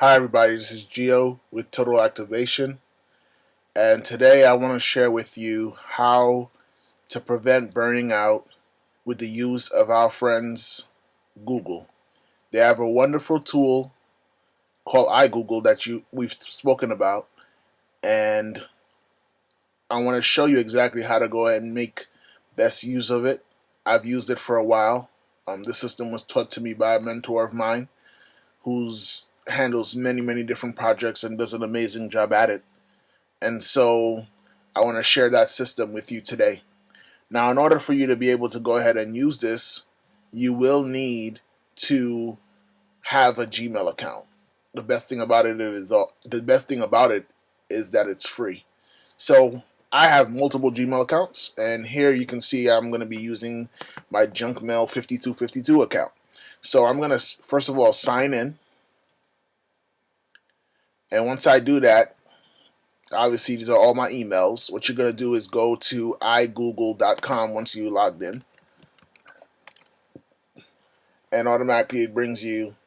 Hi everybody, this is Gio with Total Activation, and today I want to share with you how to prevent burning out with the use of our friends Google. They have a wonderful tool called iGoogle that we've spoken about, and I want to show you exactly how to go ahead and make best use of it. I've used it for a while. The system was taught to me by a mentor of mine who's handles many different projects and does an amazing job at it. And so I want to share that system with you today. Now, in order for you to be able to go ahead and use this, you will need to have a Gmail account. The best thing about it is that it's free. So I have multiple Gmail accounts, and here you can see I'm going to be using my Junkmail 5252 account. So I'm going to first of all sign in, and once I do that, obviously these are all my emails. What you're going to do is go to iGoogle.com once you logged in, and automatically it brings you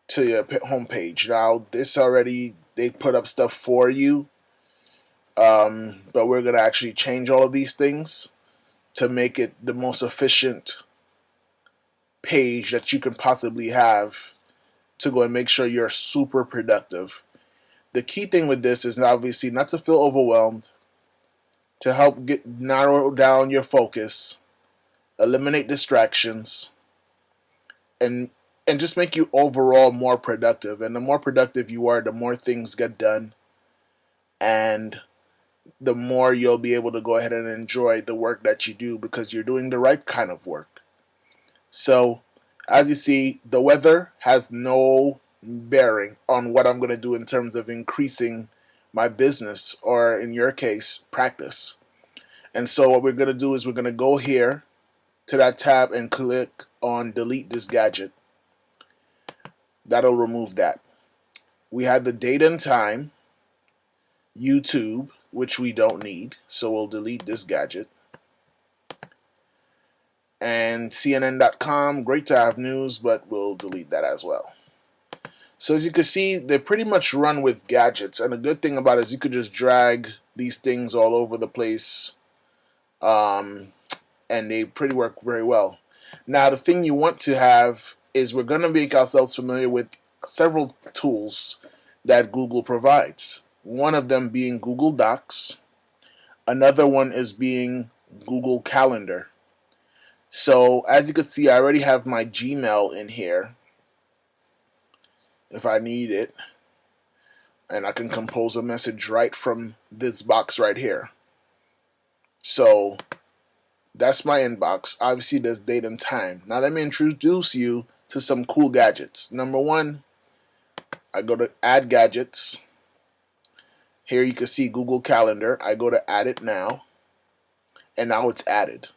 to your home page. Now, this already, they put up stuff for you, but we're going to actually change all of these things to make it the most efficient page that you can possibly have to go and make sure you're super productive. The key thing with this is obviously not to feel overwhelmed, to help narrow down your focus, eliminate distractions, and just make you overall more productive. And the more productive you are, the more things get done, and the more you'll be able to go ahead and enjoy the work that you do because you're doing the right kind of work. So, as you see, the weather has no bearing on what I'm going to do in terms of increasing my business, or in your case, practice. And so what we're going to do is we're going to go here to that tab and click on delete this gadget. That'll remove that. We had the date and time, YouTube, which we don't need, so we'll delete this gadget. And CNN.com, great to have news, but we'll delete that as well. So as you can see, they pretty much run with gadgets, and the good thing about it is you could just drag these things all over the place, and they pretty work very well. Now, the thing you want to have is we're going to make ourselves familiar with several tools that Google provides. One of them being Google Docs. Another one is being Google Calendar. So as you can see, I already have my Gmail in here if I need it, and I can compose a message right from this box right here. So that's my inbox. Obviously there's date and time. Now let me introduce you to some cool gadgets. Number one, I go to add gadgets. Here you can see Google Calendar. I go to add it now, and now it's added.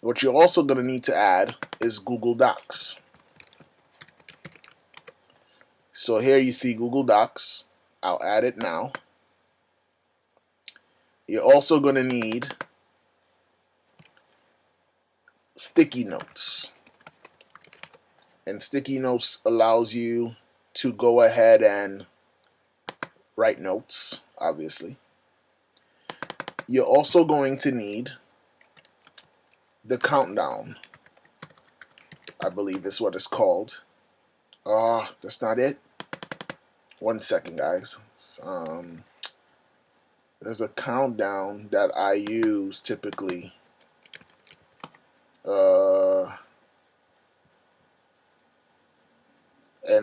What you're also going to need to add is Google Docs. So here you see Google Docs. I'll add it now. You're also going to need sticky notes. And sticky notes allows you to go ahead and write notes, obviously. You're also going to need the countdown, I believe is what it's called. That's not it. One second, guys. There's a countdown that I use typically. And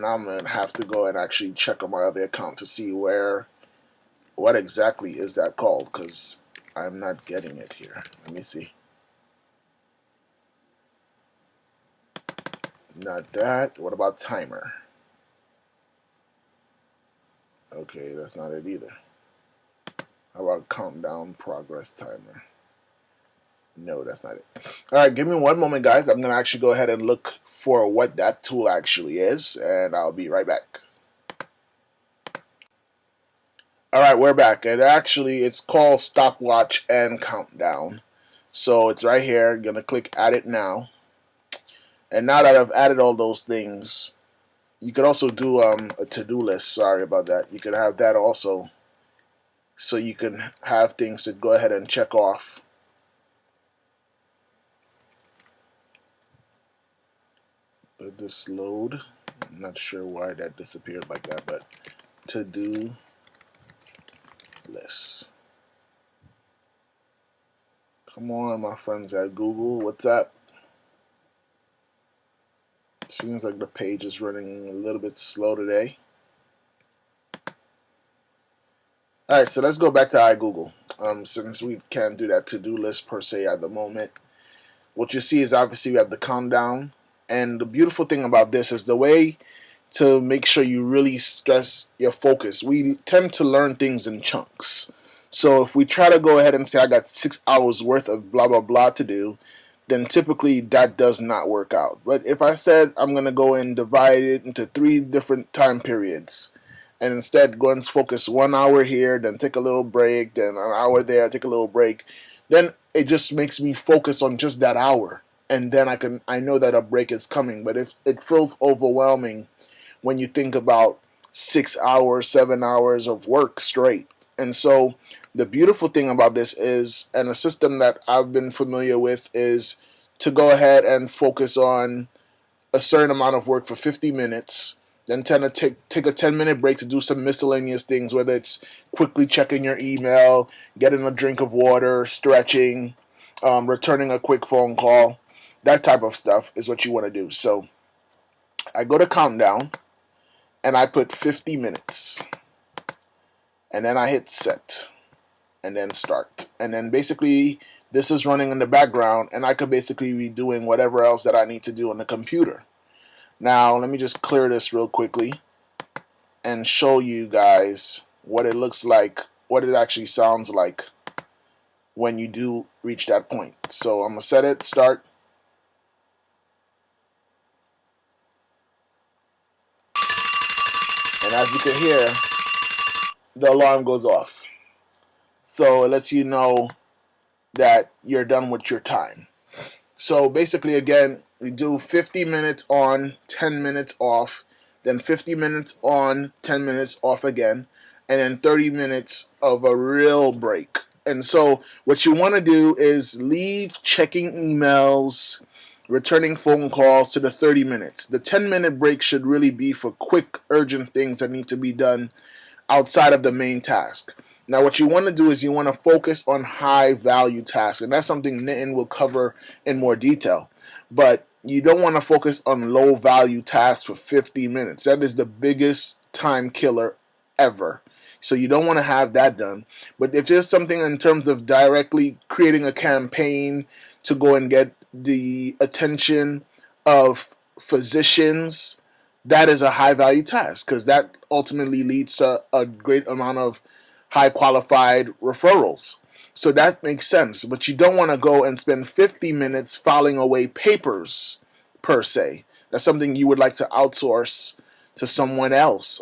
I'm gonna have to go and actually check on my other account to see what exactly is that called, because I'm not getting it here. Let me see. Not that. What about timer? Okay, that's not it either. How about countdown progress timer? No, that's not it. Alright, give me one moment, guys. I'm going to actually go ahead and look for what that tool actually is, and I'll be right back. Alright, we're back. And actually, it's called stopwatch and countdown. So it's right here. I'm going to click add it now. And now that I've added all those things, You could also do a to-do list. Sorry about that. You could have that also, so you can have things to go ahead and check off. Let this load. I'm not sure why that disappeared like that, but to-do list. Come on, my friends at Google. What's up? Seems like the page is running a little bit slow today. Alright, so let's go back to iGoogle. Since we can't do that to-do list per se at the moment. What you see is obviously we have the countdown. And the beautiful thing about this is the way to make sure you really stress your focus. We tend to learn things in chunks. So if we try to go ahead and say I got 6 hours worth of blah blah blah to do, then typically that does not work out. But if I said I'm going to go and divide it into 3 different time periods, and instead go and focus 1 hour here, then take a little break, then an hour there, take a little break, then it just makes me focus on just that hour. And then I know that a break is coming. But if it feels overwhelming when you think about 6 hours, 7 hours of work straight. And so the beautiful thing about this is, and a system that I've been familiar with, is to go ahead and focus on a certain amount of work for 50 minutes, then tend to take a 10-minute break to do some miscellaneous things, whether it's quickly checking your email, getting a drink of water, stretching, returning a quick phone call. That type of stuff is what you want to do. So I go to countdown, and I put 50 minutes. And then I hit set. And then start. And then basically this is running in the background, and I could basically be doing whatever else that I need to do on the computer. Now let me just clear this real quickly and show you guys what it looks like, what it actually sounds like when you do reach that point. So I'm going to set it, start. And as you can hear, the alarm goes off. So it lets you know that you're done with your time. So basically, again, we do 50 minutes on, 10 minutes off, then 50 minutes on, 10 minutes off again, and then 30 minutes of a real break. And so what you want to do is leave checking emails, returning phone calls to the 30 minutes. The 10-minute break should really be for quick, urgent things that need to be done outside of the main task. Now what you want to do is you want to focus on high value tasks, and that's something Nitin will cover in more detail. But you don't want to focus on low value tasks for 50 minutes. That is the biggest time killer ever. So you don't want to have that done. But if there's something in terms of directly creating a campaign to go and get the attention of physicians, that is a high value task, because that ultimately leads to a great amount of high qualified referrals. So that makes sense. But you don't want to go and spend 50 minutes filing away papers per se. That's something you would like to outsource to someone else.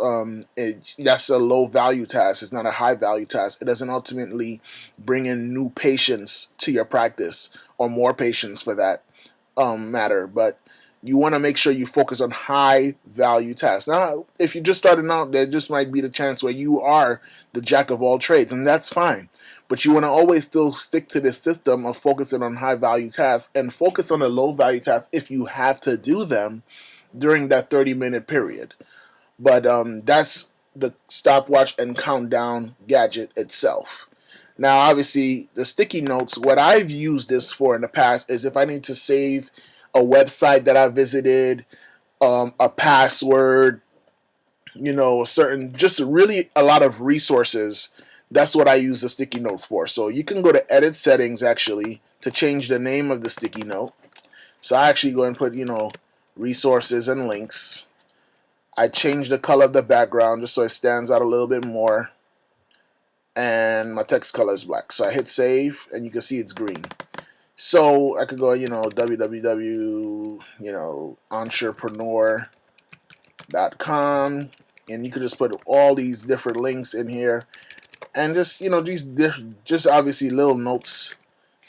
That's a low value task. It's not a high value task. It doesn't ultimately bring in new patients to your practice, or more patients for that matter. But you want to make sure you focus on high value tasks. Now, if you're just starting out, there just might be the chance where you are the jack of all trades, and that's fine. But you want to always still stick to this system of focusing on high value tasks, and focus on the low value tasks if you have to do them during that 30-minute period. But that's the stopwatch and countdown gadget itself. Now, obviously, the sticky notes, what I've used this for in the past is if I need to save a website that I visited, a password, just really a lot of resources. That's what I use the sticky notes for. So you can go to edit settings actually to change the name of the sticky note. So I actually go and put, resources and links. I change the color of the background just so it stands out a little bit more. And my text color is black. So I hit save, and you can see it's green. So I could go, www, entrepreneur.com, and you could just put all these different links in here, and just, just obviously little notes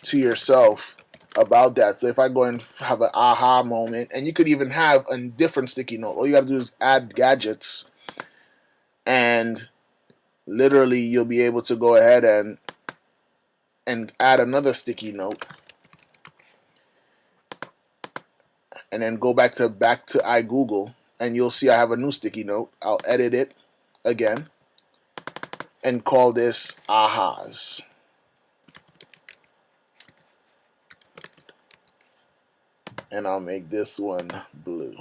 to yourself about that. So if I go and have an aha moment, and you could even have a different sticky note. All you got to do is add gadgets, and literally you'll be able to go ahead and add another sticky note, and then go back to iGoogle, and you'll see I have a new sticky note. I'll edit it again and call this ahas. And I'll make this one blue.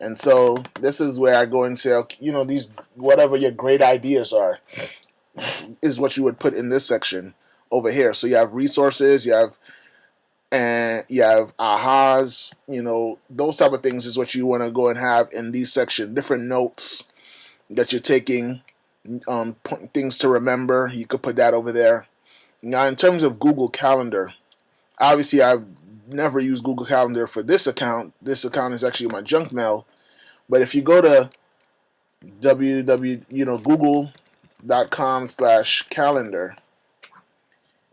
And so this is where I go and say, okay, you know, these, whatever your great ideas are, is what you would put in this section over here. So you have resources, you have ahas, you know, those type of things is what you want to go and have in these sections. Different notes that you're taking, things to remember. You could put that over there. Now, in terms of Google Calendar, obviously I've never used Google Calendar for this account. This account is actually my junk mail. But if you go to google.com/calendar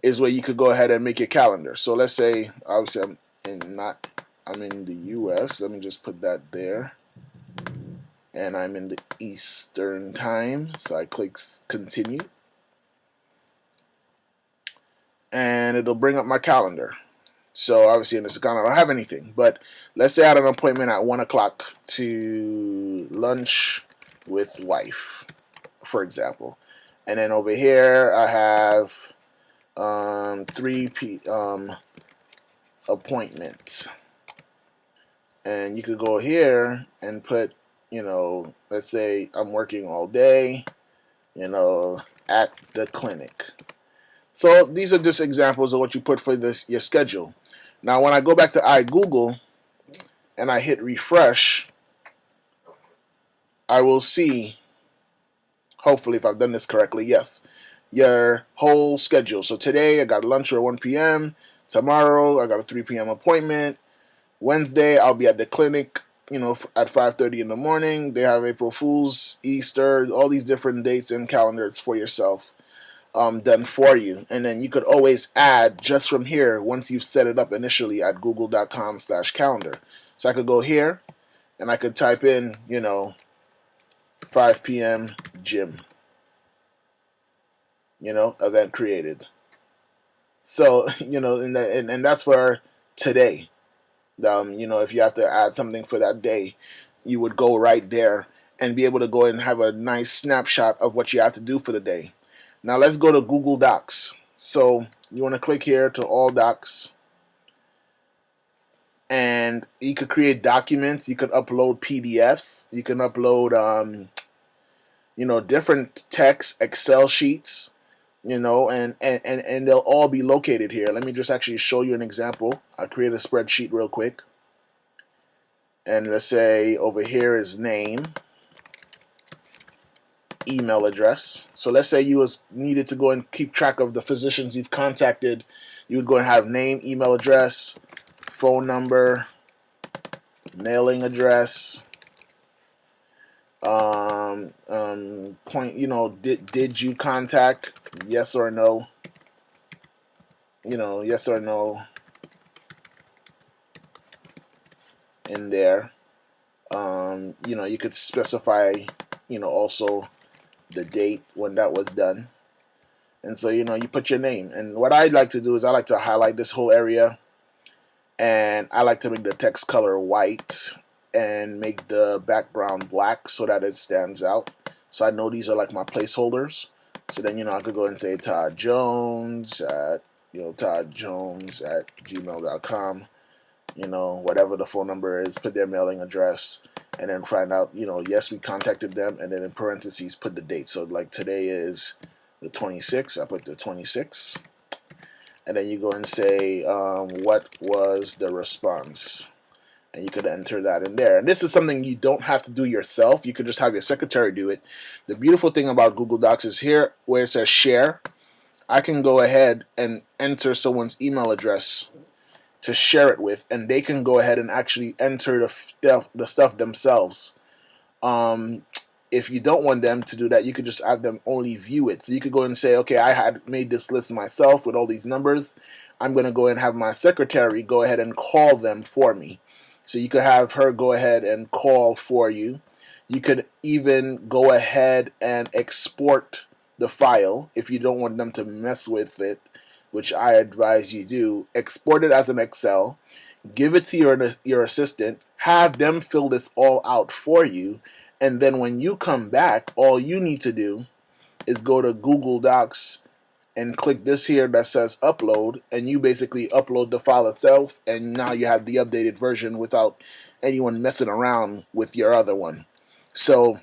is where you could go ahead and make your calendar. So let's say, obviously I'm in the US. Let me just put that there. And I'm in the Eastern time. So I click continue. And it'll bring up my calendar. So obviously in this account I don't have anything, but let's say I had an appointment at 1 o'clock to lunch with wife, for example. And then over here I have 3 p.m. appointment. And you could go here and put, you know, let's say I'm working all day, you know, at the clinic. So these are just examples of what you put for your schedule. Now, when I go back to iGoogle and I hit refresh, I will see, hopefully if I've done this correctly, yes, your whole schedule. So today I got lunch at 1 p.m. Tomorrow I got a 3 p.m. appointment. Wednesday I'll be at the clinic, you know, at 5:30 in the morning. They have April Fool's, Easter, all these different dates and calendars for yourself. Done for you, and then you could always add just from here once you've set it up initially at google.com/calendar. So I could go here and I could type in, you know, 5 p.m. gym, you know, event created. So you know, and that's for today. You know, if you have to add something for that day, you would go right there and be able to go and have a nice snapshot of what you have to do for the day. Now let's go to Google Docs. So you want to click here to all docs, and you could create documents. You could upload PDFs. You can upload, you know, different text, Excel sheets, you know, and they'll all be located here. Let me just actually show you an example. I'll create a spreadsheet real quick. And let's say over here is name, email address. So let's say you needed to go and keep track of the physicians you've contacted. You would go and have name, email address, phone number, mailing address, point, you know, did you contact, yes or no, you know, yes or no in there. You know, you could specify, you know, also the date when that was done. And so, you know, you put your name. And what I like to do is I like to highlight this whole area, and I like to make the text color white and make the background black so that it stands out. So I know these are like my placeholders. So then, you know, I could go and say Todd Jones at, you know, toddjones@gmail.com, you know, whatever the phone number is, put their mailing address, and then find out, you know, yes, we contacted them, and then in parentheses put the date. So like today is the 26th, I put the 26th, and then you go and say what was the response, and you could enter that in there. And this is something you don't have to do yourself. You could just have your secretary do it. The beautiful thing about Google Docs is here where it says share, I can go ahead and enter someone's email address to share it with, and they can go ahead and actually enter the stuff themselves. If you don't want them to do that, you could just have them only view it. So you could go and say, okay, I had made this list myself with all these numbers, I'm going to go ahead and have my secretary go ahead and call them for me. So you could have her go ahead and call for you. You could even go ahead and export the file if you don't want them to mess with it, which I advise you do. Export it as an Excel, give it to your assistant, have them fill this all out for you, and then when you come back, all you need to do is go to Google Docs and click this here that says upload, and you basically upload the file itself, and now you have the updated version without anyone messing around with your other one. So,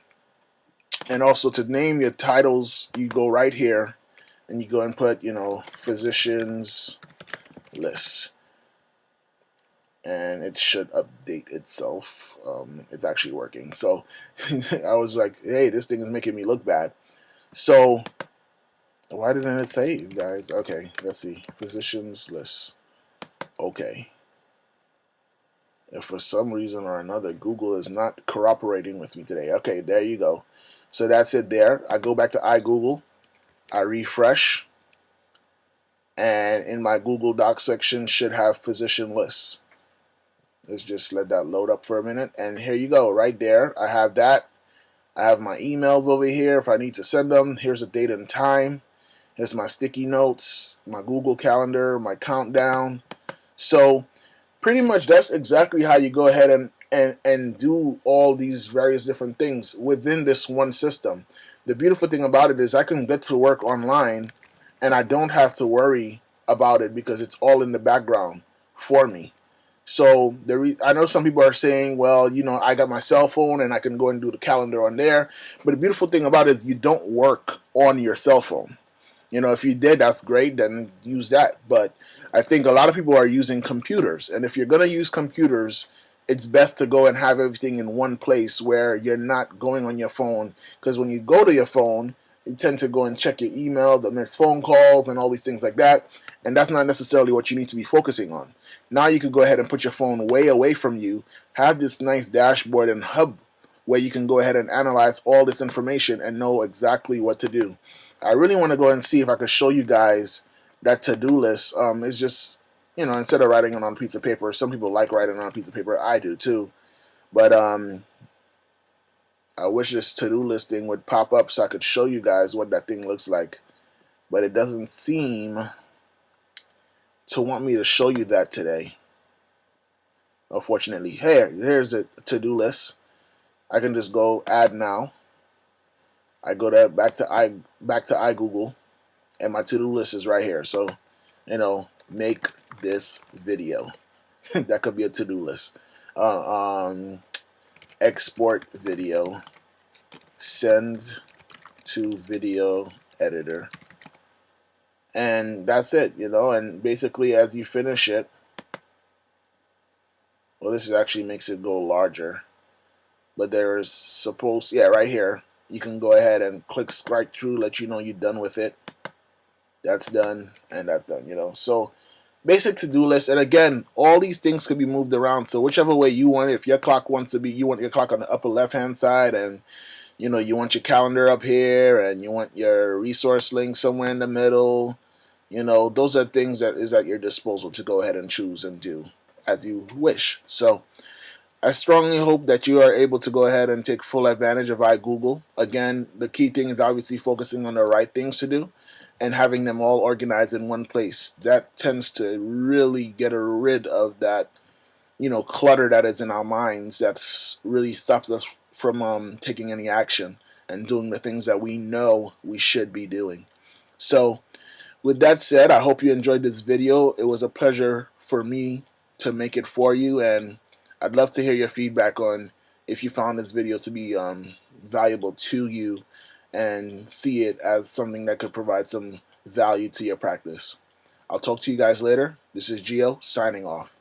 and also to name your titles, you go right here and you go and put, physicians list, and it should update itself. It's actually working. So I was like, hey, this thing is making me look bad. So why didn't it save, guys? Okay, let's see. Physicians list. Okay. If for some reason or another Google is not cooperating with me today. Okay, there you go. So that's it there. I go back to iGoogle. I refresh. And in my Google Docs section should have physician lists. Let's just let that load up for a minute. And here you go. Right there. I have that. I have my emails over here if I need to send them. Here's the date and time. Here's my sticky notes, my Google Calendar, my countdown. So pretty much that's exactly how you go ahead and do all these various different things within this one system. The beautiful thing about it is I can get to work online and I don't have to worry about it because it's all in the background for me. So I know some people are saying, well, I got my cell phone and I can go and do the calendar on there. But the beautiful thing about it is you don't work on your cell phone. If you did, that's great, then use that. But I think a lot of people are using computers. And if you're going to use computers, it's best to go and have everything in one place where you're not going on your phone. Because when you go to your phone, you tend to go and check your email, the missed phone calls, and all these things like that. And that's not necessarily what you need to be focusing on. Now you could go ahead and put your phone way away from you, have this nice dashboard and hub where you can go ahead and analyze all this information and know exactly what to do. I really want to go and see if I could show you guys that to-do list. It's just, instead of writing it on a piece of paper, some people like writing on a piece of paper. I do too. But I wish this to-do list thing would pop up so I could show you guys what that thing looks like. But it doesn't seem to want me to show you that today, unfortunately. Here's the to-do list. I can just go add now. I go back to iGoogle, and my to-do list is right here. So, make this video. That could be a to-do list. Export video, send to video editor, and that's it. And basically, as you finish it, well, this actually makes it go larger. But there's right here. You can go ahead and click right through, let you know you're done with it. That's done, and that's done, So, basic to-do list. And again, all these things can be moved around. So whichever way you want it, if your clock wants to be, you want your clock on the upper left-hand side, and, you want your calendar up here, and you want your resource link somewhere in the middle. Those are things that is at your disposal to go ahead and choose and do as you wish. So, I strongly hope that you are able to go ahead and take full advantage of iGoogle. Again, the key thing is obviously focusing on the right things to do and having them all organized in one place. That tends to really get rid of that, clutter that is in our minds that really stops us from taking any action and doing the things that we know we should be doing. So, with that said, I hope you enjoyed this video. It was a pleasure for me to make it for you, and I'd love to hear your feedback on if you found this video to be valuable to you and see it as something that could provide some value to your practice. I'll talk to you guys later. This is Gio signing off.